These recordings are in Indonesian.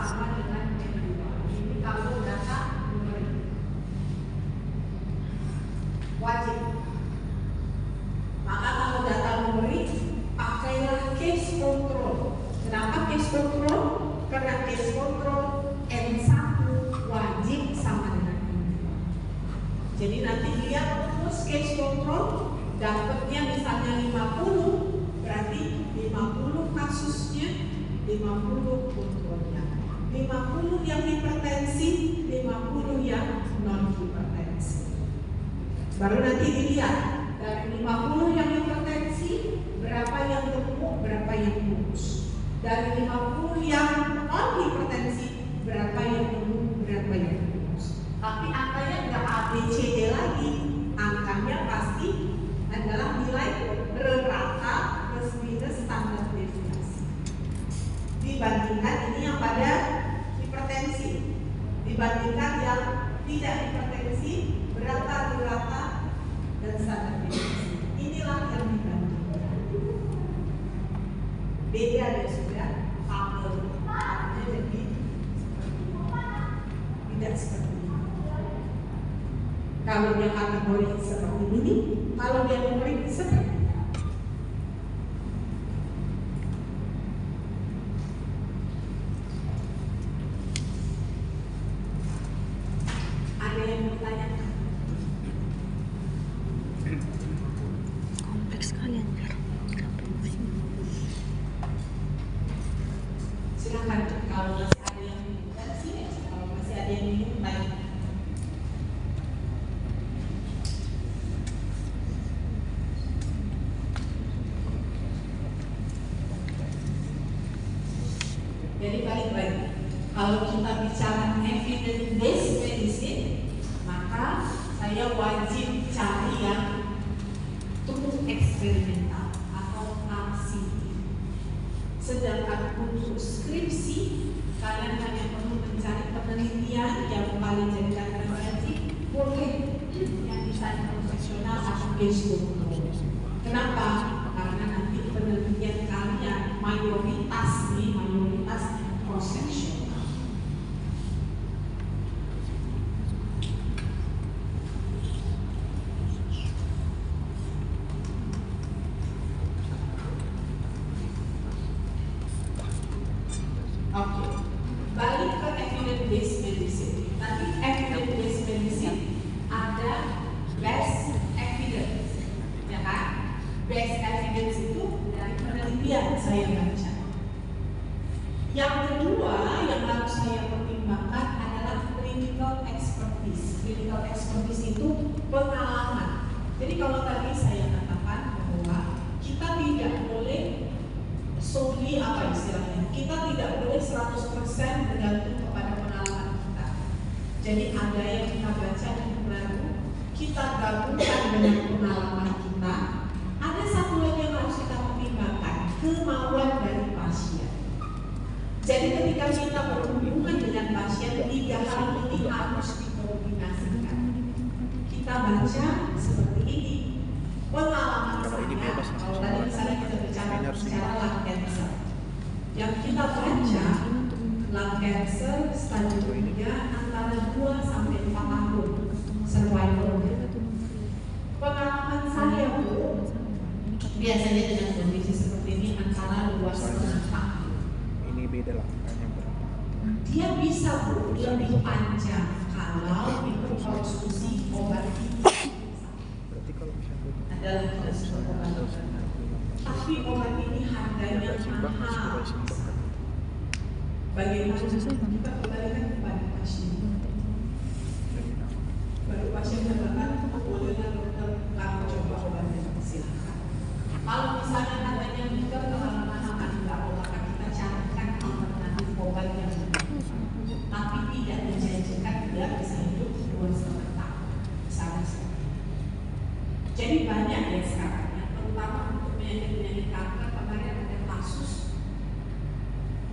sama dengan N2. Ini kalau data numerik wajib. Maka kalau data numerik pakailah case control. Kenapa case control? Karena case control N1 wajib sama dengan N2. Jadi nanti lihat terus case control, dapatnya misalnya 50, berarti 50 kasusnya, 50 kontrolnya. 50 yang hipertensi, 50 yang non hipertensi. Baru nanti dilihat dari 50 yang hipertensi, berapa yang gemuk, berapa yang kurus. Dari 50 yang non hipertensi, berapa yang gemuk, berapa yang kurus. Tapi angkanya nggak A, B, C, D lagi. Angkanya pasti adalah nilai rata plus minus standar deviasi. Dibandingkan ini yang pada hipertensi, dibandingkan yang tidak hipertensi, berapa rata dan standar deviasi. Inilah yang dibandingkan. Beda deh sudah, tabel artinya jadi tidak seperti ini. Kalau dia kategori seperti ini, kalau dia numerik seperti ini. Ada yang bertanya? Kompleks sekali anjir. Silakan kalau masih ada yang minum dari sini, kalau masih ada yang minum baik. Jadi balik lagi, kalau kita bicara evidence based medicine, maka saya wajib cari yang true eksperimental atau RCT. Sedangkan untuk skripsi, kalian hanya perlu mencari penelitian yang paling jadikan referensi, boleh yang desain profesional atau case control. Kenapa? Karena nanti penelitian kalian mayoritas cross-sectional. Oke, balik ke evidence based medicine. Tadi evidence based medicine ada best evidence, ya kan? Best evidence itu dari penelitian saya baca. Yang kedua yang harus saya pertimbangkan adalah clinical expertise. Clinical expertise itu pengalaman. Jadi kalau tadi saya katakan bahwa kita tidak boleh solely apa istilahnya, kita tidak boleh 100% bergantung kepada pengalaman kita. Jadi ada yang kita baca di baru, kita gabungkan dengan pengalaman kita. Ada satu lagi yang harus kita pertimbangkan, kemauan dari pasien. Jadi ketika kita berhubungan dengan pasien, 3 hal ini harus dikombinasikan. Kita baca seperti ini, pengalaman saya. Kalau tadi misalnya kita bicara lung cancer, yang kita baca lung cancer stadium 3 antara 2 sampai 4 tahun survival. Pengalaman saya Bu, biasanya dengan kondisi seperti ini antara 2,5 tahun. Ini beda lah angkanya berapa. Dia bisa Bu lebih panjang kalau itu konsumsi obat ini. Berarti kalau misalnya Adalah konsumsi obat. Tapi obat ini harganya mahal. Bagaimana kita kembalikan kepada pasien? Baru pasien katakan, bolehlah dokter kamu coba obatnya, silakan. Kalau misalnya katanya dokter terlalu mahal, tidak apa-apa, kita carikan alternatif obat yang lebih, tapi tidak menjanjikan dia bisa hidup 2,5 tahun. Misalnya seperti itu. Jadi banyak ya sekarang, ya, terutama untuk penyakit kanker. Kemarin ada kasus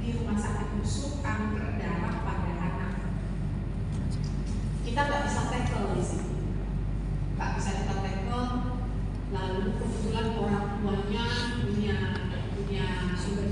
di rumah sakit khusus kanker darah pada anak. Kita nggak bisa tackle di sini, nggak bisa kita tackle. Lalu kebetulan orang tuanya punya sumber